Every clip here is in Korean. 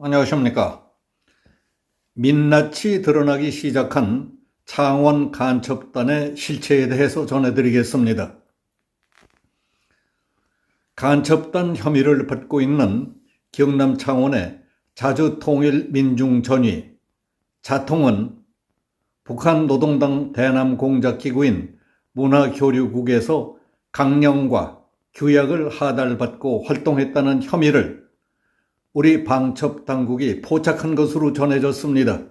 안녕하십니까. 민낯이 드러나기 시작한 창원 간첩단의 실체에 대해서 전해드리겠습니다. 간첩단 혐의를 받고 있는 경남 창원의 자주통일민중전위 자통은 북한 노동당 대남공작기구인 문화교류국에서 강령과 규약을 하달받고 활동했다는 혐의를 우리 방첩당국이 포착한 것으로 전해졌습니다.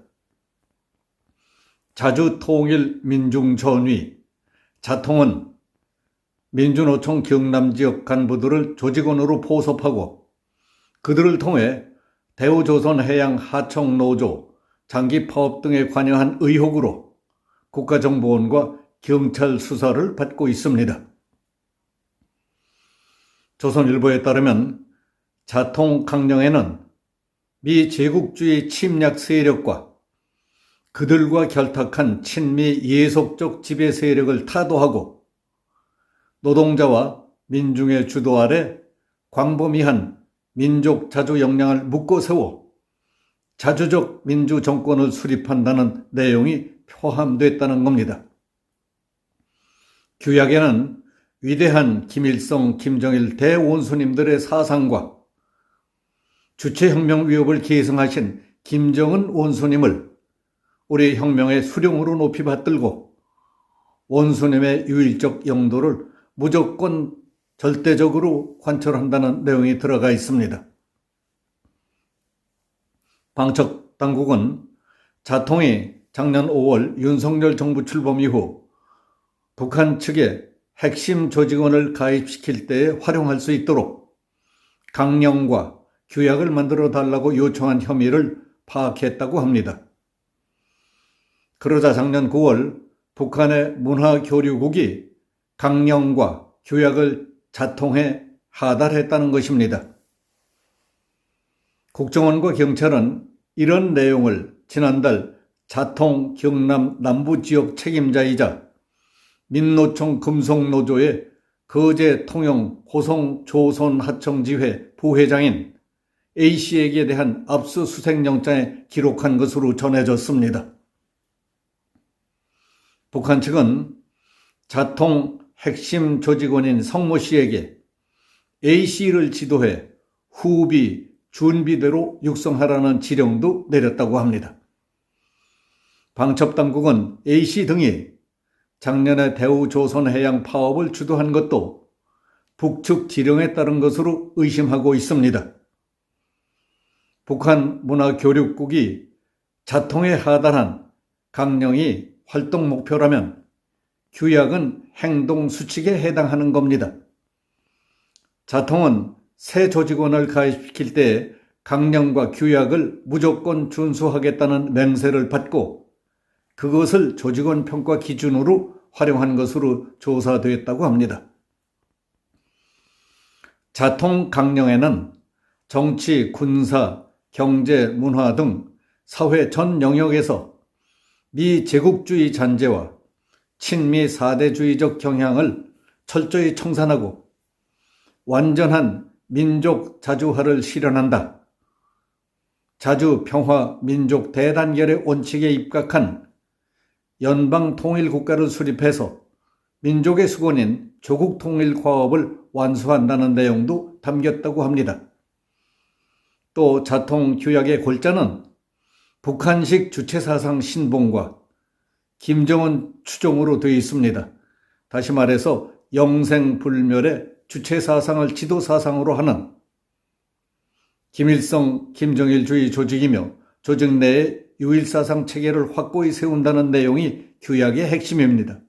자주통일민중전위 자통은 민주노총 경남지역 간부들을 조직원으로 포섭하고 그들을 통해 대우조선해양하청노조 장기파업 등에 관여한 의혹으로 국가정보원과 경찰 수사를 받고 있습니다. 조선일보에 따르면 자통 강령에는 미 제국주의 침략 세력과 그들과 결탁한 친미 예속적 지배 세력을 타도하고 노동자와 민중의 주도 아래 광범위한 민족 자주 역량을 묶어 세워 자주적 민주 정권을 수립한다는 내용이 포함됐다는 겁니다. 규약에는 위대한 김일성, 김정일 대원수님들의 사상과 주체혁명 위협을 계승하신 김정은 원수님을 우리 혁명의 수령으로 높이 받들고 원수님의 유일적 영도를 무조건 절대적으로 관철한다는 내용이 들어가 있습니다. 방첩당국은 자통이 작년 5월 윤석열 정부 출범 이후 북한 측에 핵심 조직원을 가입시킬 때에 활용할 수 있도록 강령과 규약을 만들어 달라고 요청한 혐의를 파악했다고 합니다. 그러자 작년 9월 북한의 문화교류국이 강령과 규약을 자통해 하달했다는 것입니다. 국정원과 경찰은 이런 내용을 지난달 자통 경남 남부지역 책임자이자 민노총 금속노조의 거제 통영 호송 조선하청지회 부회장인 A씨에게 대한 압수수색 영장에 기록한 것으로 전해졌습니다. 북한 측은 자통 핵심 조직원인 성모 씨에게 A씨를 지도해 후비, 준비대로 육성하라는 지령도 내렸다고 합니다. 방첩당국은 A씨 등이 작년에 대우조선해양 파업을 주도한 것도 북측 지령에 따른 것으로 의심하고 있습니다. 북한 문화교육국이 자통에 하달한 강령이 활동 목표라면 규약은 행동 수칙에 해당하는 겁니다. 자통은 새 조직원을 가입시킬 때 강령과 규약을 무조건 준수하겠다는 맹세를 받고 그것을 조직원 평가 기준으로 활용한 것으로 조사됐다고 합니다. 자통 강령에는 정치, 군사, 경제, 문화 등 사회 전 영역에서 미제국주의 잔재와 친미 사대주의적 경향을 철저히 청산하고 완전한 민족 자주화를 실현한다. 자주 평화 민족 대단결의 원칙에 입각한 연방 통일 국가를 수립해서 민족의 수건인 조국 통일 과업을 완수한다는 내용도 담겼다고 합니다. 또 자통 규약의 골자는 북한식 주체사상 신봉과 김정은 추종으로 되어 있습니다. 다시 말해서 영생불멸의 주체사상을 지도사상으로 하는 김일성, 김정일주의 조직이며 조직 내의 유일사상 체계를 확고히 세운다는 내용이 규약의 핵심입니다.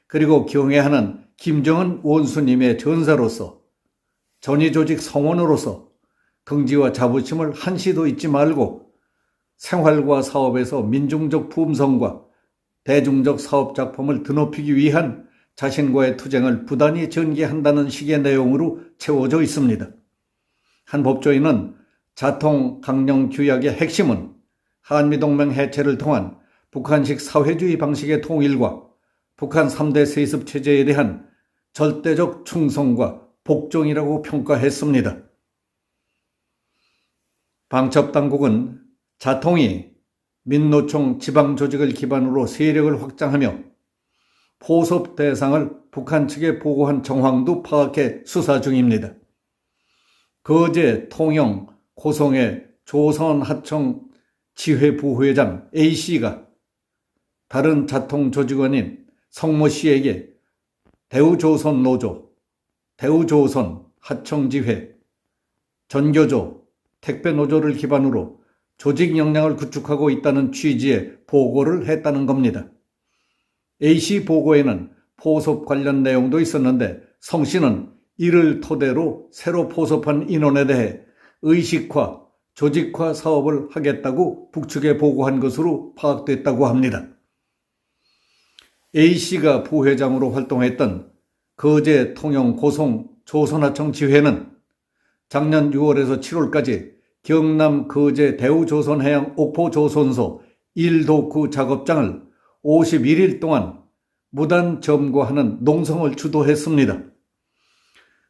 그리고 경애하는 김정은 원수님의 전사로서 전위조직 성원으로서 긍지와 자부심을 한시도 잊지 말고 생활과 사업에서 민중적 품성과 대중적 사업 작품을 드높이기 위한 자신과의 투쟁을 부단히 전개한다는 식의 내용으로 채워져 있습니다. 한 법조인은 자통 강령 규약의 핵심은 한미동맹 해체를 통한 북한식 사회주의 방식의 통일과 북한 3대 세습 체제에 대한 절대적 충성과 복종이라고 평가했습니다. 방첩당국은 자통이 민노총 지방조직을 기반으로 세력을 확장하며 포섭 대상을 북한 측에 보고한 정황도 파악해 수사 중입니다. 거제, 통영, 고성의 조선하청 지회부회장 A씨가 다른 자통 조직원인 성모 씨에게 대우조선 노조, 대우조선 하청지회, 전교조, 택배노조를 기반으로 조직 역량을 구축하고 있다는 취지의 보고를 했다는 겁니다. A씨 보고에는 포섭 관련 내용도 있었는데 성 씨는 이를 토대로 새로 포섭한 인원에 대해 의식화, 조직화 사업을 하겠다고 북측에 보고한 것으로 파악됐다고 합니다. A씨가 부회장으로 활동했던 거제, 통영, 고성 조선하청 지회는 작년 6월에서 7월까지 경남 거제 대우조선해양 옥포조선소 1도구 작업장을 51일 동안 무단 점거하는 농성을 주도했습니다.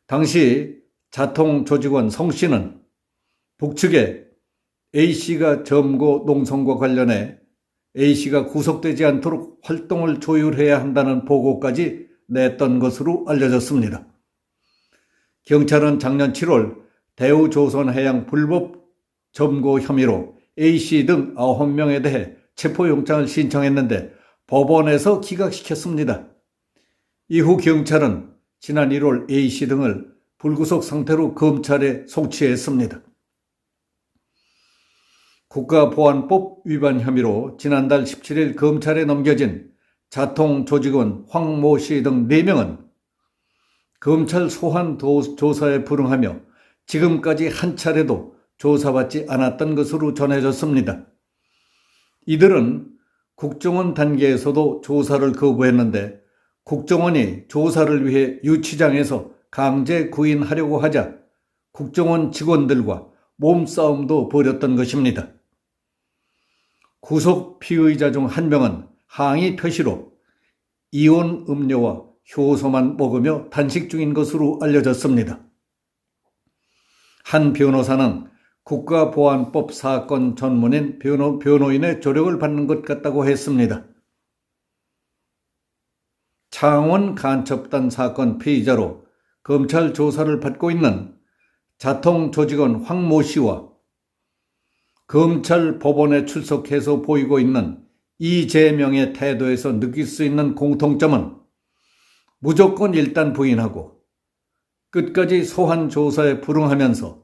당시 자통 조직원 성 씨는 북측에 A씨가 점거 농성과 관련해 A씨가 구속되지 않도록 활동을 조율해야 한다는 보고까지 냈던 것으로 알려졌습니다. 경찰은 작년 7월 대우조선해양 불법 점거 혐의로 A씨 등 9명에 대해 체포영장을 신청했는데 법원에서 기각시켰습니다. 이후 경찰은 지난 1월 A씨 등을 불구속 상태로 검찰에 송치했습니다. 국가보안법 위반 혐의로 지난달 17일 검찰에 넘겨진 자통 조직원 황모 씨 등 4명은 검찰 소환 조사에 불응하며 지금까지 한 차례도 조사받지 않았던 것으로 전해졌습니다. 이들은 국정원 단계에서도 조사를 거부했는데 국정원이 조사를 위해 유치장에서 강제 구인하려고 하자 국정원 직원들과 몸싸움도 벌였던 것입니다. 구속 피의자 중 한 명은 항의 표시로 이온 음료와 효소만 먹으며 단식 중인 것으로 알려졌습니다. 한 변호사는 국가보안법 사건 전문인 변호인의 조력을 받는 것 같다고 했습니다. 창원 간첩단 사건 피의자로 검찰 조사를 받고 있는 자통 조직원 황모 씨와 검찰 법원에 출석해서 보이고 있는 이재명의 태도에서 느낄 수 있는 공통점은 무조건 일단 부인하고 끝까지 소환 조사에 불응하면서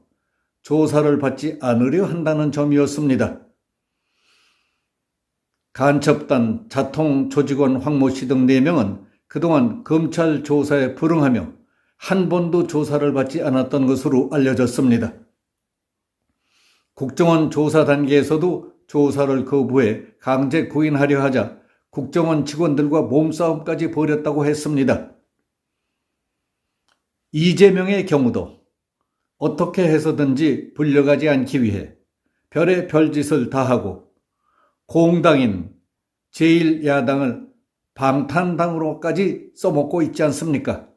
조사를 받지 않으려 한다는 점이었습니다. 간첩단 자통 조직원 황모 씨 등 4명은 그동안 검찰 조사에 불응하며 한 번도 조사를 받지 않았던 것으로 알려졌습니다. 국정원 조사 단계에서도 조사를 거부해 강제 구인하려 하자 국정원 직원들과 몸싸움까지 벌였다고 했습니다. 이재명의 경우도 어떻게 해서든지 불려가지 않기 위해 별의 별짓을 다 하고 공당인 제1야당을 방탄당으로까지 써먹고 있지 않습니까?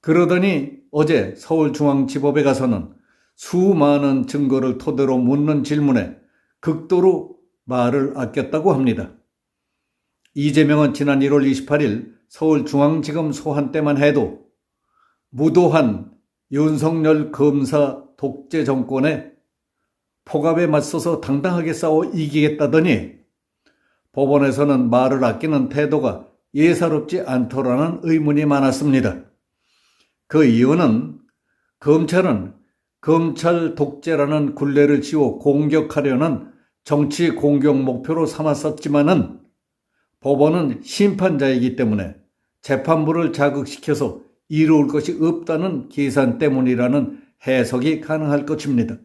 그러더니 어제 서울중앙지법에 가서는 수많은 증거를 토대로 묻는 질문에 극도로 말을 아꼈다고 합니다. 이재명은 지난 1월 28일 서울중앙지검 소환 때만 해도 무도한 윤석열 검사 독재 정권의 폭압에 맞서서 당당하게 싸워 이기겠다더니 법원에서는 말을 아끼는 태도가 예사롭지 않더라는 의문이 많았습니다. 그 이유는 검찰은 검찰 독재라는 굴레를 씌워 공격하려는 정치 공격 목표로 삼았었지만은 법원은 심판자이기 때문에 재판부를 자극시켜서 이루을 것이 없다는 계산 때문이라는 해석이 가능할 것입니다.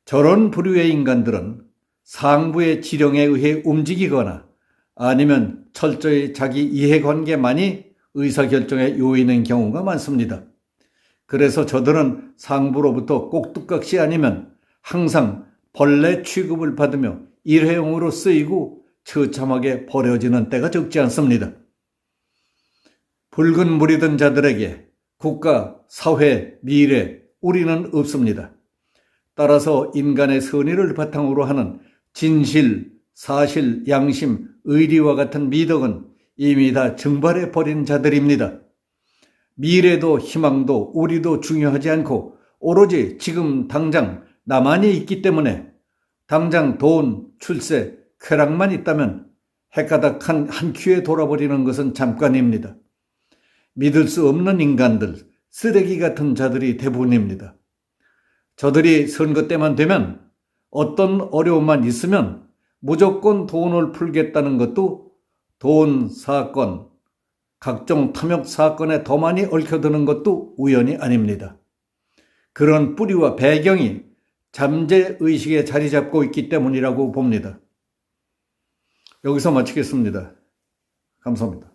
저런 부류의 인간들은 상부의 지령에 의해 움직이거나 아니면 철저히 자기 이해관계만이 의사결정의 요인인 경우가 많습니다. 그래서 저들은 상부로부터 꼭두각시 아니면 항상 벌레 취급을 받으며 일회용으로 쓰이고 처참하게 버려지는 때가 적지 않습니다. 붉은 물이든 자들에게 국가, 사회, 미래, 우리는 없습니다. 따라서 인간의 선의를 바탕으로 하는 진실, 사실, 양심, 의리와 같은 미덕은 이미 다 증발해 버린 자들입니다. 미래도 희망도 우리도 중요하지 않고 오로지 지금 당장 나만이 있기 때문에 당장 돈, 출세, 쾌락만 있다면 헷가닥한 한 큐에 돌아버리는 것은 잠깐입니다. 믿을 수 없는 인간들, 쓰레기 같은 자들이 대부분입니다. 저들이 선거 때만 되면 어떤 어려움만 있으면 무조건 돈을 풀겠다는 것도 돈 사건, 각종 탐욕 사건에 더 많이 얽혀드는 것도 우연이 아닙니다. 그런 뿌리와 배경이 잠재의식에 자리 잡고 있기 때문이라고 봅니다. 여기서 마치겠습니다. 감사합니다.